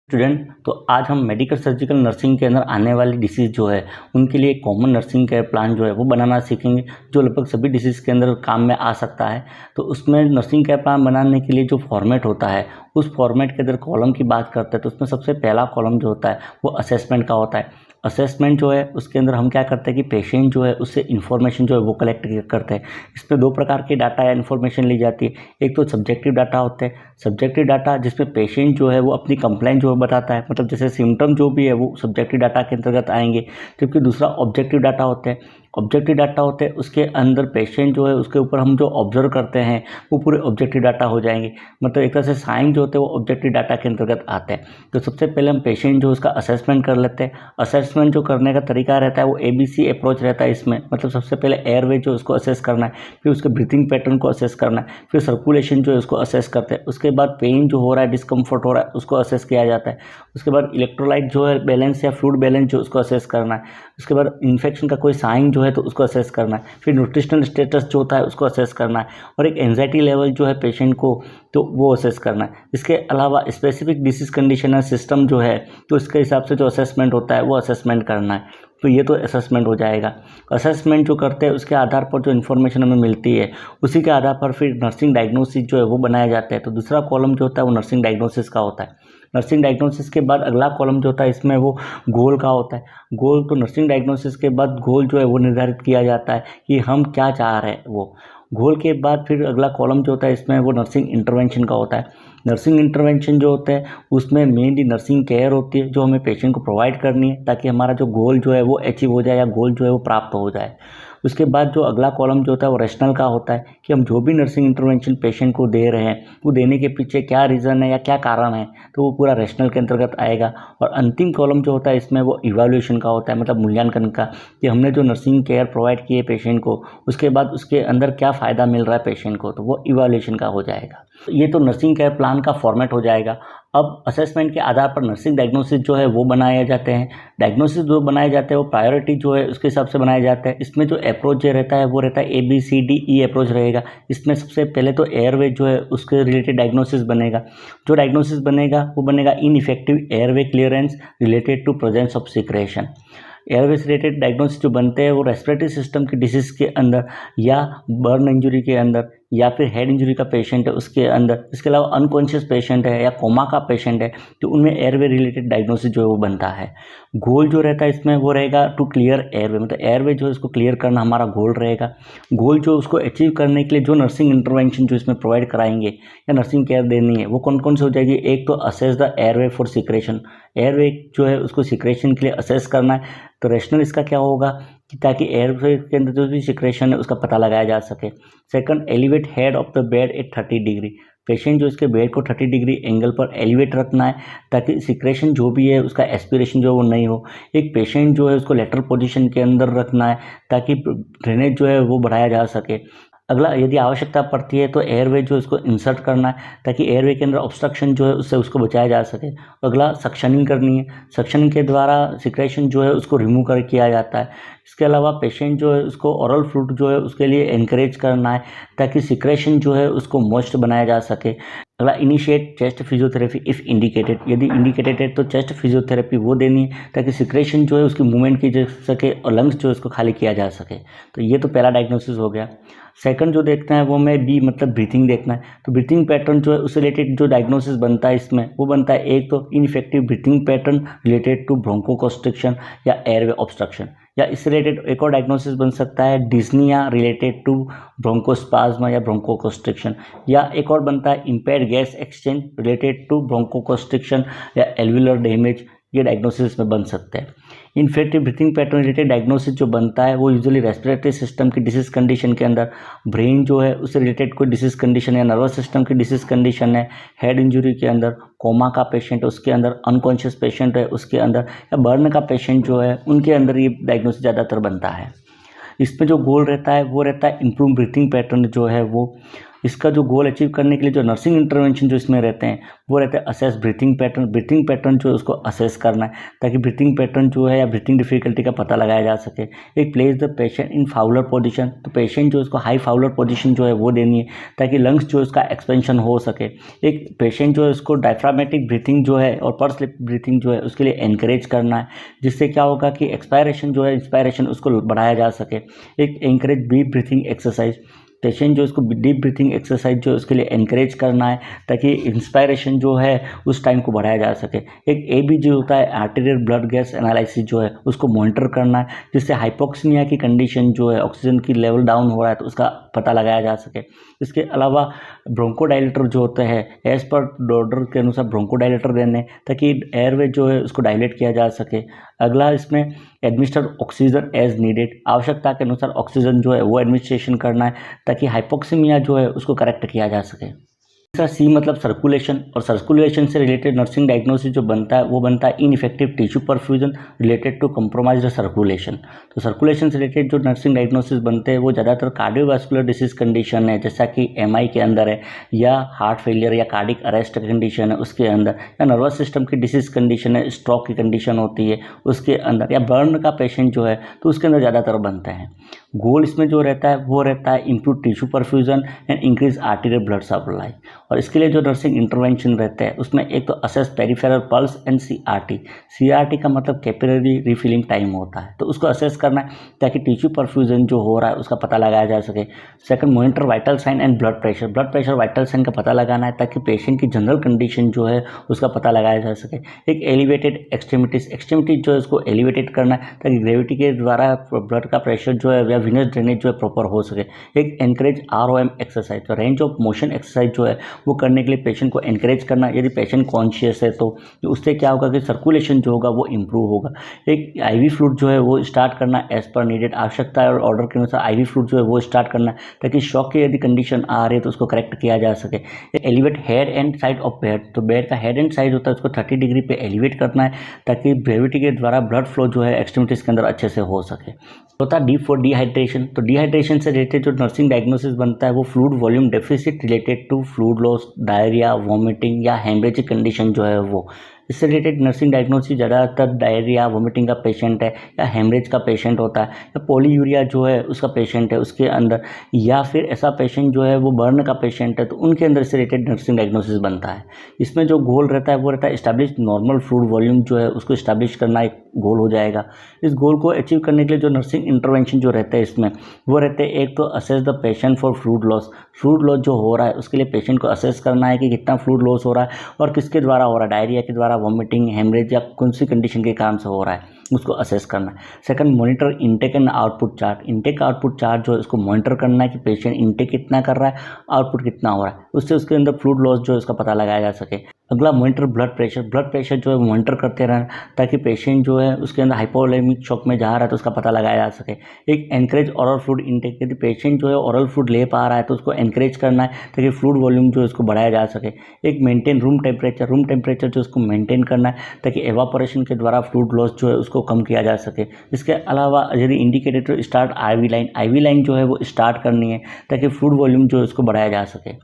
Student, तो आज हम मेडिकल सर्जिकल नर्सिंग के अंदर आने वाली डिसीज़ जो है उनके लिए कॉमन नर्सिंग केयर प्लान जो है वो बनाना सीखेंगे, जो लगभग सभी डिसीज़ के अंदर काम में आ सकता है। तो उसमें नर्सिंग केयर प्लान बनाने के लिए जो फॉर्मेट होता है, उस फॉर्मेट के अंदर कॉलम की बात करते हैं तो उसमें सबसे पहला कॉलम जो होता है वो असेसमेंट का होता है। असेसमेंट जो है उसके अंदर हम क्या करते हैं कि पेशेंट जो है उससे इन्फॉर्मेशन जो है वो कलेक्ट करते हैं। इसमें दो प्रकार के डाटा या इन्फॉर्मेशन ली जाती है। एक तो सब्जेक्टिव डाटा होते हैं, सब्जेक्टिव डाटा जिसमें पेशेंट जो है वो अपनी कंप्लेंट जो है बताता है, मतलब जैसे सिम्टम जो भी है वो सब्जेक्टिव डाटा के अंतर्गत आएंगे। जबकि दूसरा ऑब्जेक्टिव डाटा होते हैं। ऑब्जेक्टिव डाटा होते हैं उसके अंदर पेशेंट जो है उसके ऊपर हम जो ऑब्जर्व करते हैं वो पूरे ऑब्जेक्टिव डाटा हो जाएंगे। मतलब एक तरह से साइन जो होते हैं वो ऑब्जेक्टिव डाटा के अंतर्गत आते हैं। तो सबसे पहले हम पेशेंट जो उसका असेसमेंट कर लेते हैं। असेसमेंट जो करने का तरीका रहता है वो ABC अप्रोच रहता है इसमें। मतलब सबसे पहले एयरवे जो उसको असेस करना है, फिर उसके ब्रीथिंग पैटर्न को असेस करना है, फिर सर्कुलेशन जो है उसको असेस करते हैं। उसके बाद पेन जो हो रहा है, डिस्कम्फर्ट हो रहा है, उसको असेस किया जाता है। उसके बाद इलेक्ट्रोलाइट जो है बैलेंस या फ्लूइड बैलेंस जो उसको असेस करना है। उसके बाद इन्फेक्शन का कोई साइन जो है तो उसको असेस करना है। फिर न्यूट्रिशनल स्टेटस जो होता है उसको असेस करना है, और एक एंजाइटी लेवल जो है पेशेंट को तो वो असेस करना है। इसके अलावा स्पेसिफिक डिसीज कंडीशन है सिस्टम जो है तो इसके हिसाब से जो असेसमेंट होता है वो असेसमेंट करना है। तो ये तो असेसमेंट हो जाएगा। असेसमेंट जो करते हैं उसके आधार पर जो इन्फॉर्मेशन हमें मिलती है उसी के आधार पर फिर नर्सिंग डायग्नोसिस जो है वो बनाया जाता है। तो दूसरा कॉलम जो होता है वो नर्सिंग डायग्नोसिस का होता है। नर्सिंग डायग्नोसिस के बाद अगला कॉलम जो होता है इसमें वो गोल का होता है। गोल तो नर्सिंग डायग्नोसिस के बाद गोल जो है वो निर्धारित किया जाता है कि हम क्या चाह रहे हैं। वो गोल के बाद फिर अगला कॉलम जो होता है इसमें वो नर्सिंग इंटरवेंशन का होता है। नर्सिंग इंटरवेंशन जो होता है उसमें मेनली नर्सिंग केयर होती है जो हमें पेशेंट को प्रोवाइड करनी है ताकि हमारा जो गोल जो है वो अचीव हो जाए या गोल जो है वो प्राप्त हो जाए। उसके बाद जो अगला कॉलम जो होता है वो रेशनल का होता है कि हम जो भी नर्सिंग इंटरवेंशन पेशेंट को दे रहे हैं वो देने के पीछे क्या रीज़न है या क्या कारण है, तो वो पूरा रेशनल के अंतर्गत आएगा। और अंतिम कॉलम जो होता है इसमें वो इवैल्यूएशन का होता है, मतलब मूल्यांकन का, कि हमने जो नर्सिंग केयर प्रोवाइड किए पेशेंट को उसके बाद उसके अंदर क्या फ़ायदा मिल रहा है पेशेंट को, तो वो इवैल्यूएशन का हो जाएगा। ये तो नर्सिंग केयर प्लान का फॉर्मेट हो जाएगा। अब असेसमेंट के आधार पर नर्सिंग डायग्नोसिस जो है वो बनाए जाते हैं। डायग्नोसिस जो बनाए जाते हैं वो प्रायोरिटी जो है उसके हिसाब से बनाया जाता है। इसमें जो अप्रोच जो रहता है वो रहता है ABCDE अप्रोच रहेगा। इसमें सबसे पहले तो एयरवे जो है उसके रिलेटेड डायग्नोसिस बनेगा। जो डायग्नोसिस बनेगा वो बनेगा ineffective airway clearance related to presence of secretion. Airway से रिलेटेड डायग्नोसिस जो बनते हैं वो रेस्पिरेटरी सिस्टम की डिसीज़ के अंदर या बर्न इंजरी के अंदर या फिर हेड इंजरी का पेशेंट है उसके अंदर, इसके अलावा अनकॉन्शियस पेशेंट है या कोमा का पेशेंट है तो उनमें एयरवे रिलेटेड डायग्नोसिस जो है वो बनता है। गोल जो रहता है इसमें वो रहेगा टू क्लियर एयरवे, मतलब एयरवे जो है इसको क्लियर करना हमारा गोल रहेगा। गोल जो उसको अचीव करने के लिए जो नर्सिंग इंटरवेंशन जो इसमें प्रोवाइड कराएंगे या नर्सिंग केयर देनी है वो कौन कौन से हो जाएगी। एक तो assess the airway for secretion, airway जो है उसको सिक्रेशन के लिए असेस करना है। तो रेशनल इसका क्या होगा कि ताकि एयरवे के अंदर जो भी सिक्रेशन है उसका पता लगाया जा सके। Second, elevate head of the bed at 30 degree, patient जो इसके बेड को 30 डिग्री एंगल पर एलिवेट रखना है ताकि सिक्रेशन जो भी है उसका एस्पिरेशन जो है वो नहीं हो। एक पेशेंट जो है उसको लेटरल पोजीशन के अंदर रखना है ताकि ड्रेनेज जो है वो बढ़ाया जा सके। अगला, यदि आवश्यकता पड़ती है तो एयरवे जो इसको इंसर्ट करना है ताकि एयरवे के अंदर ऑब्स्ट्रक्शन जो है उससे उसको बचाया जा सके। अगला, सक्शनिंग करनी है, सक्शनिंग के द्वारा सिक्रेशन जो है उसको रिमूव कर किया जाता है। इसके अलावा पेशेंट जो है उसको ओरल फ्लूइड जो है उसके लिए एनकरेज करना है ताकि सिक्रेशन जो है उसको मॉइस्ट बनाया जा सके। अगला, initiate chest physiotherapy if indicated, यदि इंडिकेटेड है तो चेस्ट फिजियोथेरेपी वो देनी है ताकि सिक्रेशन जो है उसकी मूवमेंट की जा सके और लंग्स जो है उसको खाली किया जा सके। तो ये तो पहला डायग्नोसिस हो गया। सेकंड जो देखते हैं वो में बी, मतलब ब्रीथिंग देखना है। तो ब्रीथिंग पैटर्न जो है उससे रिलेटेड जो डायग्नोसिस बनता है इसमें वो बनता है एक तो ineffective breathing pattern related to bronchoconstriction या एयरवे ऑब्स्ट्रक्शन, या इससे रिलेटेड एक और डायग्नोसिस बन सकता है डिस्निया रिलेटेड टू ब्रोंकोस्पाज्मा या ब्रोंकोकंस्ट्रिक्शन, या एक और बनता है impaired gas exchange related to bronchoconstriction या एल्वियुलर डैमेज। ये डायग्नोसिस में बन सकते हैं। Infective breathing pattern related diagnosis जो बनता है वो यूजुअली रेस्पिरेटरी सिस्टम की डिसीज कंडीशन के अंदर, ब्रेन जो है उससे रिलेटेड कोई डिसीज कंडीशन है, नर्वस सिस्टम की डिसीज कंडीशन है, हेड इंजरी के अंदर, कोमा का पेशेंट है उसके अंदर, अनकॉन्शियस पेशेंट है उसके अंदर, या बर्न का पेशेंट जो है उनके अंदर ये डायग्नोसिस ज़्यादातर बनता है। इसमें जो गोल रहता है वो रहता है इम्प्रूव ब्रीथिंग पैटर्न जो है वो इसका जो गोल अचीव करने के लिए जो नर्सिंग इंटरवेंशन जो इसमें रहते हैं वो रहते हैं असेस ब्रीथिंग पैटर्न जो है उसको असेस करना है ताकि ब्रीथिंग पैटर्न जो है या ब्रीथिंग डिफिकल्टी का पता लगाया जा सके। एक place the patient in Fowler position, तो पेशेंट जो उसको हाई फाउलर पोजीशन जो है वो देनी है ताकि लंग्स जो उसका एक्सपेंशन हो सके। एक पेशेंट जो है उसको डायफ्रामेटिक ब्रीथिंग जो है और पर स्लिप ब्रीथिंग जो है उसके लिए एनकरेज करना है, जिससे क्या होगा कि एक्सपायरेशन जो है इंस्पायरेशन उसको बढ़ाया जा सके। एक encourage deep breathing exercise, patient जो इसको डीप ब्रीथिंग एक्सरसाइज जो उसके लिए एनकरेज करना है ताकि इंस्पायरेशन जो है उस टाइम को बढ़ाया जा सके। एक AB जो होता है आर्टेरियल ब्लड गैस एनालिसिस जो है उसको मॉनिटर करना है, जिससे हाइपोक्सिमिया की कंडीशन जो है ऑक्सीजन की लेवल डाउन हो रहा है तो उसका पता लगाया जा सके। इसके अलावा ब्रोंकोडाइलेटर जो होते हैं एज पर डॉक्टर के अनुसार ब्रोंकोडाइलेटर देने ताकि एयरवे जो है उसको डायलेट किया जा सके। अगला इसमें एडमिनिस्टर ऑक्सीजन एज नीडेड, आवश्यकता के अनुसार ऑक्सीजन जो है वो एडमिनिस्ट्रेशन करना है ताकि हाइपोक्सीमिया जो है उसको करेक्ट किया जा सके। तीसरा C मतलब सर्कुलेशन, और सर्कुलेशन से रिलेटेड नर्सिंग डायग्नोसिस जो बनता है वो बनता है ineffective tissue perfusion related to compromised circulation. तो सर्कुलेशन से रिलेटेड जो नर्सिंग डायग्नोसिस बनते हैं वो ज़्यादातर कार्डियोवास्कुलर डिसीज कंडीशन है, जैसा कि MI के अंदर है, या हार्ट फेलियर या कार्डिक अरेस्ट कंडीशन है उसके अंदर, या नर्वस सिस्टम की डिसीज कंडीशन है, स्ट्रोक की कंडीशन होती है उसके अंदर, या बर्न का पेशेंट जो है तो उसके अंदर ज़्यादातर बनते हैं। गोल इसमें जो रहता है वो रहता है improve tissue perfusion and increase arterial blood supply. और इसके लिए जो नर्सिंग इंटरवेंशन रहते हैं उसमें एक तो assess peripheral pulse and CRT का मतलब कैपिलरी रिफिलिंग टाइम होता है, तो उसको असेस करना है ताकि टिश्यू परफ्यूजन जो हो रहा है उसका पता लगाया जा सके। Second, monitor vital sign and blood pressure vital sign का पता लगाना है ताकि पेशेंट की जनरल कंडीशन जो है उसका पता लगाया जा सके। एक एलिवेटेड एक्सट्रीमिटीज जो है उसको एलिवेटेड करना है ताकि ग्रेविटी के द्वारा ब्लड का प्रेशर जो है या विनस ड्रेनेज जो है प्रॉपर हो सके। एक एनकरेज ROM एक्सरसाइज, तो रेंज ऑफ मोशन एक्सरसाइज जो है वो करने के लिए पेशेंट को एनकरेज करना, यदि पेशेंट कॉन्शियस है तो उससे क्या होगा कि सर्कुलेशन जो होगा वो इम्प्रूव होगा। एक IV फ्लूइड जो है वो स्टार्ट करना एज पर नीडेड, आवश्यकता और ऑर्डर के अनुसार IV फ्लूइड जो है वो स्टार्ट करना ताकि शॉक की यदि कंडीशन आ रही है तो उसको करेक्ट किया जा सके। Elevate head and side of bed, तो बेड का हेड एंड साइड होता है उसको 30 डिग्री पे एलिवेट करना है ताकि ग्रेविटी के द्वारा ब्लड फ्लो जो है एक्सट्रीमिटीज के अंदर अच्छे से हो सके। होता D फॉर डिहाइड्रेशन, तो डिहाइड्रेशन से रिलेटेड जो नर्सिंग डायग्नोसिस बनता है वो fluid volume deficit related to fluid loss, diarrhoea, vomiting या हेमरेजिक कंडीशन जो है वो। इससे रिलेटेड नर्सिंग डायग्नोसिस ज़्यादातर डायरिया वॉमिटिंग का पेशेंट है या हेमरेज का पेशेंट होता है या पॉलीयूरिया जो है उसका पेशेंट है उसके अंदर, या फिर ऐसा पेशेंट जो है वो बर्न का पेशेंट है तो उनके अंदर से रिलेटेड नर्सिंग डायग्नोसिस बनता है। इसमें जो गोल रहता है वो रहता है इस्टेब्लिश नॉर्मल फ्लूइड वॉल्यूम जो है उसको इस्टेब्लिश करना एक गोल हो जाएगा। इस गोल को अचीव करने के लिए जो नर्सिंग इंटरवेंशन जो रहते हैं इसमें वो रहते हैं, एक तो assess the patient for fluid loss जो हो रहा है उसके लिए पेशेंट को असेस करना है कि कितना फ्लूइड लॉस हो रहा है और किसके द्वारा हो रहा है, डायरिया के द्वारा, वॉमिटिंग, हेमरेज या कौन सी कंडीशन के कारण से हो रहा है उसको असेस करना है। Second, monitor intake and output chart, intake output chart जो है उसको मॉनिटर करना है कि पेशेंट इनटेक कितना कर रहा है, आउटपुट कितना हो रहा है, उससे उसके अंदर फ्लूइड लॉस जो है उसका पता लगाया जा सके। अगला, मॉनिटर ब्लड प्रेशर जो है मॉनिटर करते रहना ताकि पेशेंट जो है उसके अंदर हाइपोवोलेमिक शॉक में जा रहा है तो उसका पता लगाया जा सके। एक, एनकरेज ओरल फ्लूइड इनटेक, यदि पेशेंट जो है ओरल फ्लूइड ले पा रहा है तो उसको एनकरेज करना है ताकि फ्लूइड वॉल्यूम जो है उसको बढ़ाया जा सके। एक, मेंटेन रूम टेम्परेचर जो उसको मेंटेन करना है ताकि एवापोरेशन के द्वारा फ्लूइड लॉस जो है उसको कम किया जा सके। इसके अलावा यदि इंडिकेटेड तो स्टार्ट IV लाइन जो है वो स्टार्ट करनी है ताकि फ्लूइड वॉल्यूम जो है उसको बढ़ाया जा सके।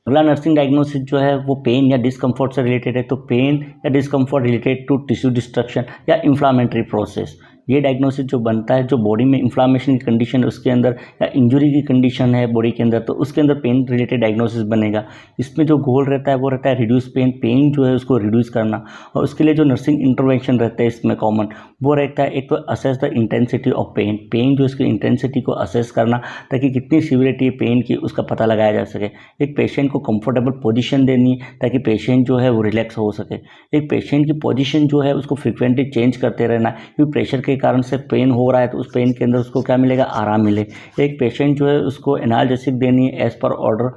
अगला नर्सिंग डायग्नोसिस जो है वो पेन या डिस्कम्फर्ट से रिलेटेड है, तो पेन या discomfort related to tissue destruction या इन्फ्लामेटरी प्रोसेस, ये डायग्नोसिस जो बनता है जो बॉडी में इन्फ्लामेशन की कंडीशन है उसके अंदर या इंजरी की कंडीशन है बॉडी के अंदर तो उसके अंदर पेन रिलेटेड डायग्नोसिस बनेगा। इसमें जो गोल रहता है वो रहता है रिड्यूस पेन जो है उसको रिड्यूस करना, और उसके लिए जो नर्सिंग इंटरवेंशन रहता है इसमें कॉमन वो रहता है, एक तो assess the intensity of pain जो इसकी इंटेंसिटी को असेस करना ताकि कितनी सीवियरिटी पेन की उसका पता लगाया जा सके। एक, पेशेंट को कंफर्टेबल पोजीशन देनी है ताकि पेशेंट जो है वो रिलैक्स हो सके। एक, पेशेंट की पोजीशन जो है उसको फ्रिक्वेंटली चेंज करते रहना क्योंकि प्रेशर के कारण से पेन हो रहा है तो उस पेन के अंदर उसको क्या मिलेगा, आराम मिले। एक, पेशेंट जो है उसको एनाल्जेसिक देनी है एज पर ऑर्डर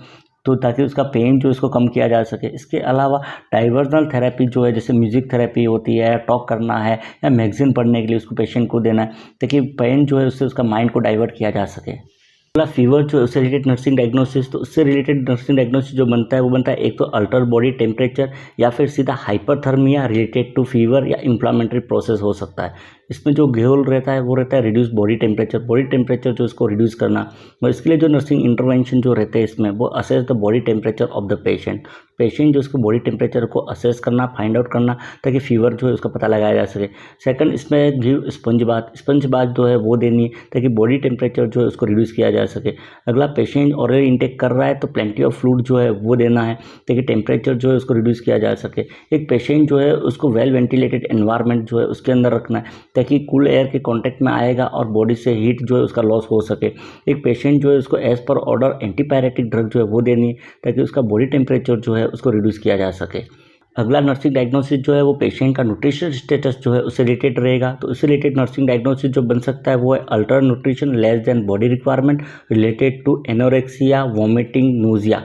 तो ताकि उसका पेन जो इसको कम किया जा सके। इसके अलावा डाइवर्जनल थेरेपी जो है जैसे म्यूजिक थेरेपी होती है, टॉक करना है या मैगजीन पढ़ने के लिए उसको पेशेंट को देना है ताकि पेन जो है उससे उसका माइंड को डाइवर्ट किया जा सके। अगला, फीवर जो है उससे रिलेटेड नर्सिंग डायग्नोसिस, तो उससे रिलेटेड नर्सिंग डायग्नोसिस जो बनता है वो बनता है, एक तो अल्टर बॉडी टेम्परेचर या फिर सीधा हाइपरथर्मिया रिलेटेड टू फीवर या इन्फ्लामेटरी प्रोसेस हो सकता है। इसमें जो गोल रहता है वो रहता है रिड्यूस बॉडी टेम्परेचर जो इसको रिड्यूस करना। और इसके लिए जो नर्सिंग इंटरवेंशन जो रहते हैं इसमें वो assess the body temperature of the patient जो उसको बॉडी टेम्परेचर को असेस करना, फाइंड आउट करना, ताकि फीवर जो है उसका पता लगाया जा सके। सेकंड, इसमें गिव स्पंज बाथ जो है वो देनी है ताकि बॉडी टेम्परेचर जो है उसको रिड्यूस किया जा सके। अगला, पेशेंट ऑरल इंटेक कर रहा है तो प्लेंटी ऑफ फ्लूइड जो है वो देना है ताकि टेम्परेचर जो है उसको रिड्यूस किया जा सके। एक पेशेंट जो है उसको वेल वेंटिलेटेड एनवायरनमेंट जो है उसके अंदर रखना है ताकि कूल एयर के कॉन्टैक्ट में आएगा और बॉडी से हीट जो है उसका लॉस हो सके। एक पेशेंट जो है उसको as per order antipyretic drug जो है वो देनी है ताकि उसका बॉडी टेम्परेचर जो है उसको रिड्यूस किया जा सके। अगला नर्सिंग डायग्नोसिस जो है वो पेशेंट का न्यूट्रिशन स्टेटस जो है उससे रिलेटेड रहेगा। तो इससे रिलेटेड नर्सिंग डायग्नोसिस जो बन सकता है वो है alter nutrition less than body requirement related to anorexia, vomiting, nausea.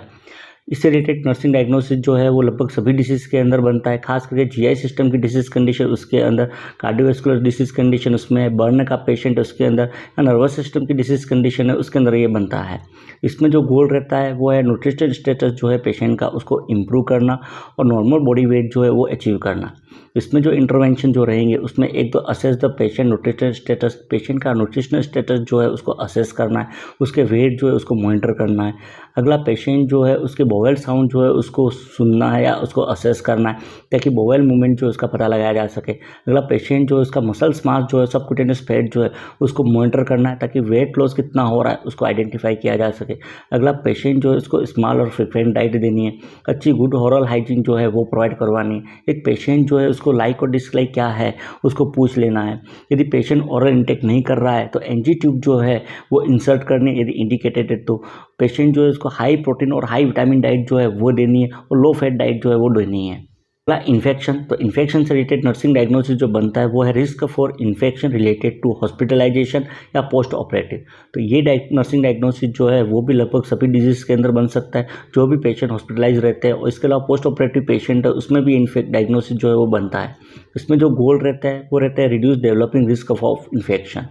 इससे रिलेटेड नर्सिंग डायग्नोसिस जो है वो लगभग सभी डिसीज़ के अंदर बनता है, खास करके जीआई सिस्टम की डिसीज़ कंडीशन उसके अंदर, कार्डियोवैस्कुलर डिसीज़ कंडीशन उसमें, बर्न का पेशेंट उसके अंदर, या नर्वस सिस्टम की डिसीज़ कंडीशन है उसके अंदर ये बनता है। इसमें जो गोल रहता है वो है न्यूट्रिशन स्टेटस जो है पेशेंट का उसको इम्प्रूव करना और नॉर्मल बॉडी वेट जो है वो अचीव करना। इसमें जो इंटरवेंशन जो रहेंगे उसमें एक तो assess the patient nutrition status, patient का न्यूट्रिशनल स्टेटस जो है उसको असेस करना है, उसके वेट जो है उसको मॉनिटर करना है। अगला, पेशेंट जो है उसके बोवेल साउंड जो है उसको सुनना है या उसको असेस करना है ताकि बोवेल मूवमेंट जो है उसका पता लगाया जा सके। अगला, पेशेंट जो है उसका मसल्स मास जो है सबक्यूटेनियस फैट जो है उसको मॉनिटर करना है ताकि वेट लॉस कितना हो रहा है उसको आइडेंटिफाई किया जा सके। अगला, पेशेंट जो है उसको स्मॉल और फ्रिक्वेंट डाइट देनी है, अच्छी गुड ओरल हाइजीन जो है वो प्रोवाइड करवानी है। एक पेशेंट जो है उसको लाइक और डिसलाइक क्या है उसको पूछ लेना है। यदि पेशेंट ओरल इंटेक नहीं कर रहा है तो एनजी ट्यूब जो है वो इंसर्ट करनी, यदि इंडिकेटेड है तो। पेशेंट जो है उसको हाई प्रोटीन और हाई विटामिन डाइट जो है वो देनी है और लो फैट डाइट जो है वो देनी है। अगला, इन्फेक्शन। तो इन्फेक्शन से रिलेटेड नर्सिंग डायग्नोसिस जो बनता है वो है risk for infection related to hospitalisation या पोस्ट ऑपरेटिव। तो ये नर्सिंग डायग्नोसिस जो है वो भी लगभग सभी डिजीज के अंदर बन सकता है जो भी पेशेंट हॉस्पिटलाइज रहते हैं, और इसके अलावा पोस्ट ऑपरेटिव पेशेंट है उसमें भी डायग्नोसिस जो है वो बनता है। इसमें जो गोल रहता है वो रहता है reduce developing risk of infection.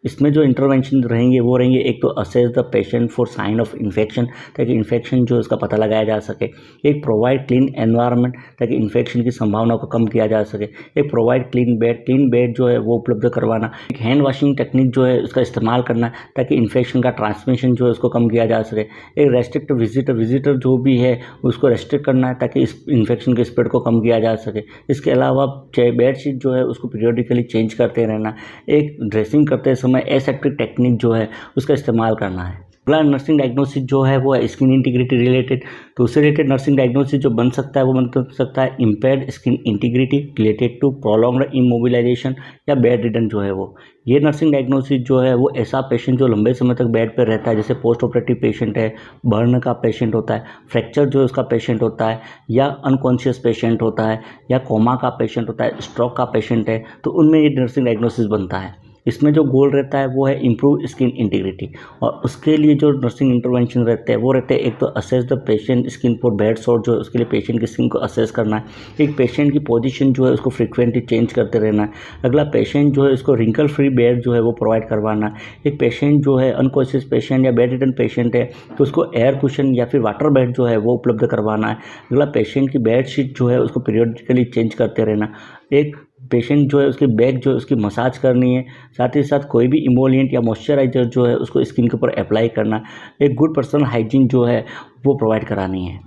इसमें जो इंटरवेंशन रहेंगे वो रहेंगे, एक तो assess the patient for sign of infection ताकि इन्फेक्शन जो है उसका पता लगाया जा सके। एक, प्रोवाइड क्लीन एनवायरनमेंट ताकि इन्फेक्शन की संभावना को कम किया जा सके। एक, प्रोवाइड क्लीन बेड जो है वो उपलब्ध करवाना। एक, हैंड वॉशिंग टेक्निक जो है उसका इस्तेमाल करना ताकि इन्फेक्शन का ट्रांसमिशन जो है उसको कम किया जा सके। एक, रेस्ट्रिक्ट विजिटर जो भी है उसको रेस्ट्रिक्ट करना है ताकि इस इन्फेक्शन के स्प्रेड को कम किया जा सके। इसके अलावा बेडशीट जो है उसको पीरियडिकली चेंज करते रहना। एक, ड्रेसिंग करते समय एसेप्टिक टेक्निक जो है उसका इस्तेमाल करना है। अगला नर्सिंग डायग्नोसिस जो है वो है स्किन इंटीग्रिटी रिलेटेड। तो उससे रिलेटेड नर्सिंग डायग्नोसिस जो बन सकता है वो बन सकता है impaired skin integrity related to prolonged immobilisation या बेड रिडन जो है वो। ये नर्सिंग डायग्नोसिस जो है वो ऐसा पेशेंट जो लंबे समय तक बेड पर रहता है, जैसे पोस्ट ऑपरेटिव पेशेंट है, बर्न का पेशेंट होता है, फ्रैक्चर जो उसका पेशेंट होता है, या अनकॉन्शियस पेशेंट होता है, या कोमा का पेशेंट होता है, स्ट्रोक का पेशेंट है, तो उनमें ये नर्सिंग डायग्नोसिस बनता है। इसमें जो गोल रहता है वो है इम्प्रूव स्किन इंटीग्रिटी, और उसके लिए जो नर्सिंग इंटरवेंशन रहते हैं वो रहते हैं, एक तो assess the patient skin for bed सोर जो है उसके लिए पेशेंट की स्किन को असेस करना है। एक, पेशेंट की पोजीशन जो है उसको फ्रिक्वेंटली चेंज करते रहना है। अगला, पेशेंट जो है इसको रिंकल फ्री बेड जो है वो प्रोवाइड करवाना है। एक, पेशेंट जो है अनकॉन्शियस पेशेंट या बेड रिडन पेशेंट है तो उसको एयर कुशन या फिर वाटर बेड जो है वो उपलब्ध करवाना है। अगला, पेशेंट की बेड शीट जो है उसको पीरियडिकली चेंज करते रहना। एक, पेशेंट जो है उसकी बैक जो है उसकी मसाज करनी है, साथ ही साथ कोई भी इमोलिएंट या मॉइस्चराइजर जो है उसको स्किन के ऊपर अप्लाई करना। एक, गुड पर्सनल हाइजीन जो है वो प्रोवाइड करानी है।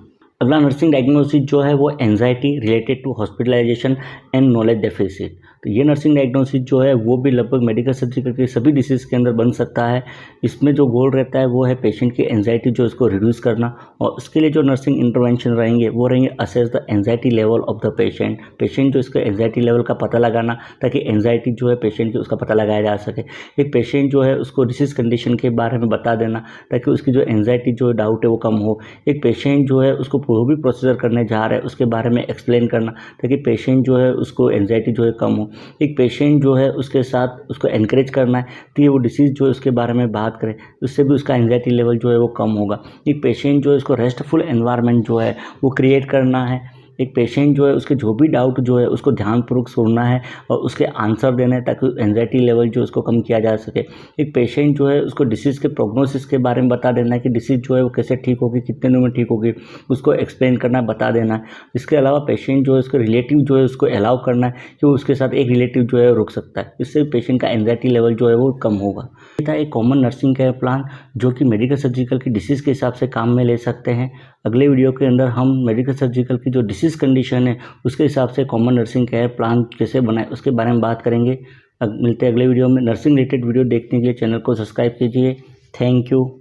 अगला नर्सिंग डायग्नोसिस जो है वो anxiety related to hospitalisation and knowledge deficit. तो ये नर्सिंग डायग्नोसिस जो है वो भी लगभग मेडिकल सर्जिकल के सभी डिसीज़ के अंदर बन सकता है। इसमें जो गोल रहता है वो है पेशेंट की एंजाइटी जो इसको रिड्यूस करना, और उसके लिए जो नर्सिंग इंटरवेंशन रहेंगे वो रहेंगे assess the anxiety level of the patient जो इसका एंजाइटी लेवल का पता लगाना ताकि एंजाइटी जो है पेशेंट की उसका पता लगाया जा सके। एक, पेशेंट जो है उसको डिसीज़ कंडीशन के बारे में बता देना ताकि उसकी जो एंजाइटी जो डाउट है वो कम हो। एक, पेशेंट जो है उसको जो भी प्रोसीजर करने जा रहा है उसके बारे में एक्सप्लेन करना ताकि पेशेंट जो है उसको एंजाइटी जो है कम हो। एक, पेशेंट जो है उसके साथ उसको एनकरेज करना है कि वो डिसीज़ जो है उसके बारे में बात करे, उससे भी उसका एंजाइटी लेवल जो है वो कम होगा। एक, पेशेंट जो है उसको रेस्टफुल एनवायरनमेंट जो है वो क्रिएट करना है एक पेशेंट जो है उसके जो भी डाउट जो है उसको ध्यानपूर्वक सुनना है और उसके आंसर देना है ताकि एंजाइटी लेवल जो उसको कम किया जा सके। एक पेशेंट जो है उसको डिसीज़ के प्रोग्नोसिस के बारे में बता देना है कि डिसीज़ जो है वो कैसे ठीक होगी, कितने दिनों में ठीक होगी, उसको एक्सप्लेन करना है, बता देना है। इसके अलावा पेशेंट जो है उसके रिलेटिव जो है उसको अलाउ करना है कि उसके साथ एक रिलेटिव जो है रुक सकता है। इससे पेशेंट का एंजाइटी लेवल जो है वो कम होगा। ये था एक कॉमन नर्सिंग केयर प्लान जो कि मेडिकल सर्जिकल की डिसीज़ के हिसाब से काम में ले सकते हैं। अगले वीडियो के अंदर हम मेडिकल सर्जिकल की जो डिसीज़ कंडीशन है उसके हिसाब से कॉमन नर्सिंग केयर प्लान कैसे बनाए उसके बारे में बात करेंगे। मिलते हैं अगले वीडियो में। नर्सिंग रिलेटेड वीडियो देखने के लिए चैनल को सब्सक्राइब कीजिए। Thank you.